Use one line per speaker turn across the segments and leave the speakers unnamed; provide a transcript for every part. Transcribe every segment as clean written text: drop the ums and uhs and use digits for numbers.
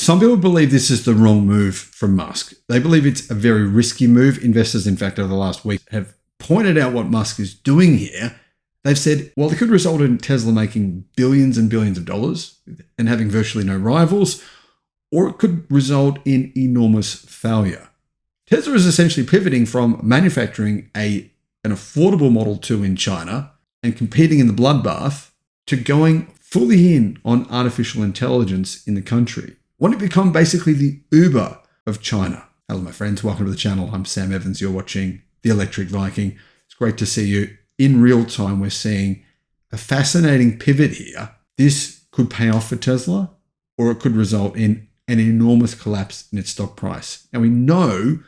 Some people believe this is the wrong move from Musk. They believe it's a very risky move. Investors, in fact, over the last week have pointed out what Musk is doing here. They've said, well, it could result in Tesla making billions and billions of dollars and having virtually no rivals, or it could result in enormous failure. Tesla is essentially pivoting from manufacturing an affordable Model 2 in China and competing in the bloodbath to going fully in on artificial intelligence in the country. Want to become basically the Uber of China. Hello, my friends. Welcome to the channel. I'm Sam Evans. You're watching The Electric Viking. It's great to see you. In real time, we're seeing a fascinating pivot here. This could pay off for Tesla, or it could result in an enormous collapse in its stock price. Now, we know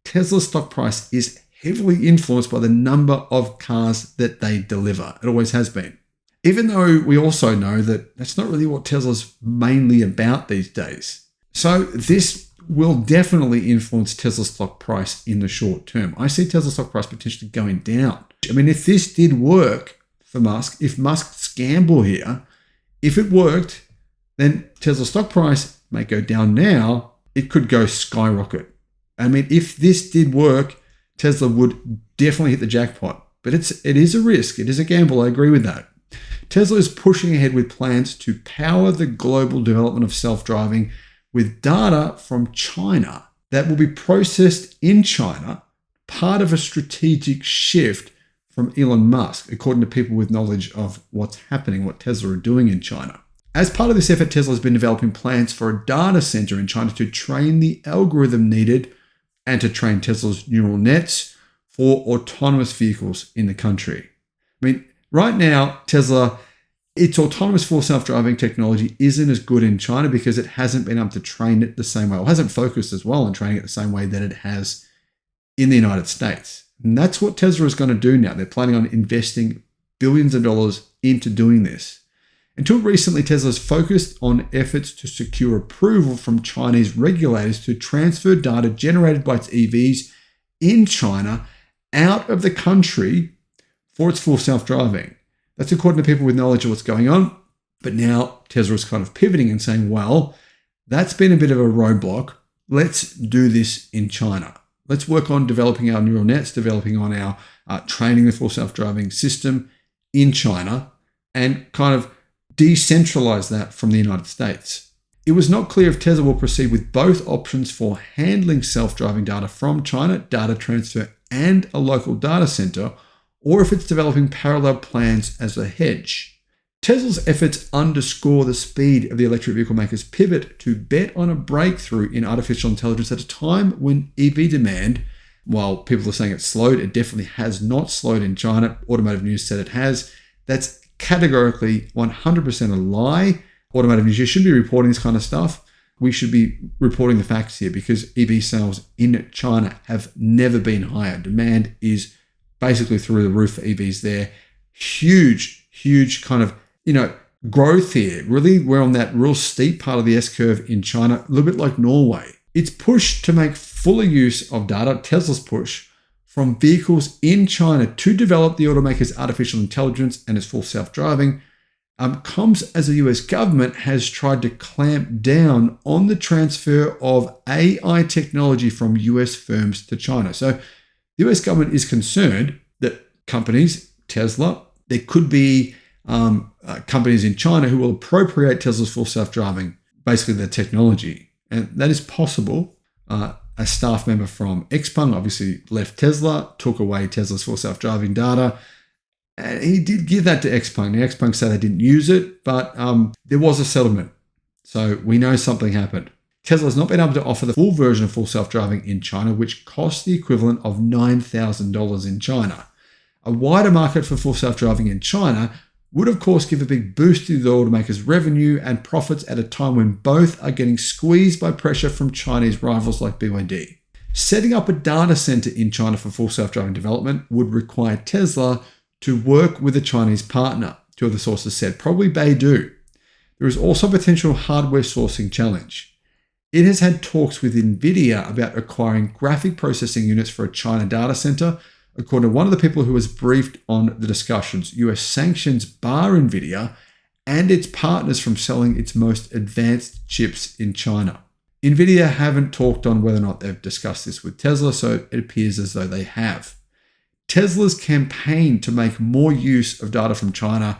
Tesla's stock price is heavily influenced by the number of cars that they deliver. It always has been. Even though we also know that that's not really what Tesla's mainly about these days. So this will definitely influence Tesla's stock price in the short term. I see Tesla's stock price potentially going down. I mean, if this did work for Musk, if Musk's gamble here, if it worked, then Tesla's stock price may go down now. It could go skyrocket. I mean, if this did work, Tesla would definitely hit the jackpot. But it is a risk. It is a gamble. I agree with that. Tesla is pushing ahead with plans to power the global development of self-driving with data from China that will be processed in China, part of a strategic shift from Elon Musk, according to people with knowledge of what's happening, what Tesla are doing in China. As part of this effort, Tesla has been developing plans for a data center in China to train the algorithm needed and to train Tesla's neural nets for autonomous vehicles in the country. I mean, right now, Tesla, its autonomous full self-driving technology isn't as good in China because it hasn't been able to train it the same way, or hasn't focused as well on training it the same way that it has in the United States. And that's what Tesla is going to do now. They're planning on investing billions of dollars into doing this. Until recently, Tesla's focused on efforts to secure approval from Chinese regulators to transfer data generated by its EVs in China out of the country for its full self-driving. That's according to people with knowledge of what's going on. But now Tesla is kind of pivoting and saying, well, that's been a bit of a roadblock. Let's do this in China. Let's work on developing our neural nets, developing on our training the full self-driving system in China, and kind of decentralize that from the United States. It was not clear if Tesla will proceed with both options for handling self-driving data from China, data transfer, and a local data center, or if it's developing parallel plans as a hedge. Tesla's efforts underscore the speed of the electric vehicle makers' pivot to bet on a breakthrough in artificial intelligence at a time when EV demand, while people are saying it's slowed, it definitely has not slowed in China. Automotive News said it has. That's categorically 100% a lie. Automotive News, you shouldn't be reporting this kind of stuff. We should be reporting the facts here because EV sales in China have never been higher. Demand is basically through the roof for EVs there. Huge kind of, growth here. Really, we're on that real steep part of the S-curve in China, a little bit like Norway. It's pushed to make fuller use of data, Tesla's push, from vehicles in China to develop the automaker's artificial intelligence and its full self-driving, comes as the US government has tried to clamp down on the transfer of AI technology from US firms to China. So the US government is concerned that companies, Tesla, there could be companies in China who will appropriate Tesla's full self-driving, basically their technology. And that is possible. A staff member from Xpeng obviously left Tesla, took away Tesla's full self-driving data. And he did give that to Xpeng. Now, Xpeng said they didn't use it, but there was a settlement. So we know something happened. Tesla has not been able to offer the full version of full self-driving in China, which costs the equivalent of $9,000 in China. A wider market for full self-driving in China would, of course, give a big boost to the automaker's revenue and profits at a time when both are getting squeezed by pressure from Chinese rivals like BYD. Setting up a data center in China for full self-driving development would require Tesla to work with a Chinese partner, two other sources said, probably Beidou. There is also a potential hardware sourcing challenge. It has had talks with Nvidia about acquiring graphic processing units for a China data center. According to one of the people who was briefed on the discussions, US sanctions bar Nvidia and its partners from selling its most advanced chips in China. Nvidia haven't talked on whether or not they've discussed this with Tesla, so it appears as though they have. Tesla's campaign to make more use of data from China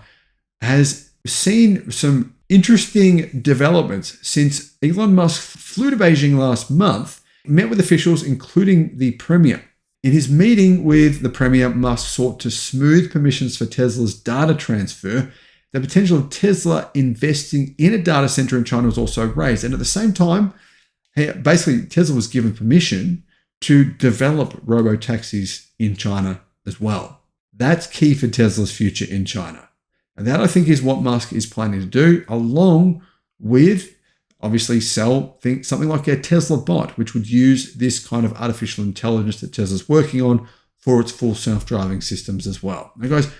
has seen some interesting developments since Elon Musk flew to Beijing last month, met with officials, including the Premier. In his meeting with the Premier, Musk sought to smooth permissions for Tesla's data transfer. The potential of Tesla investing in a data center in China was also raised. And at the same time, basically, Tesla was given permission to develop robo-taxis in China as well. That's key for Tesla's future in China. And that, I think, is what Musk is planning to do, along with obviously sell something like a Tesla bot, which would use this kind of artificial intelligence that Tesla's working on for its full self-driving systems as well. Now, guys,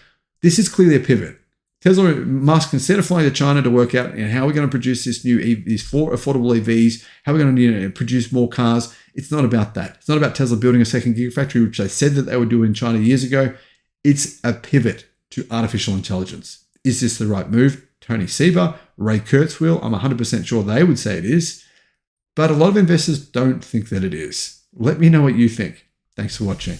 this is clearly a pivot. Tesla, Musk, instead of flying to China to work out how we're going to produce these four affordable EVs, how we're going to produce more cars, it's not about that. It's not about Tesla building a second Gigafactory, which they said that they would do in China years ago. It's a pivot to artificial intelligence. Is this the right move? Tony Seba, Ray Kurzweil, I'm 100% sure they would say it is. But a lot of investors don't think that it is. Let me know what you think. Thanks for watching.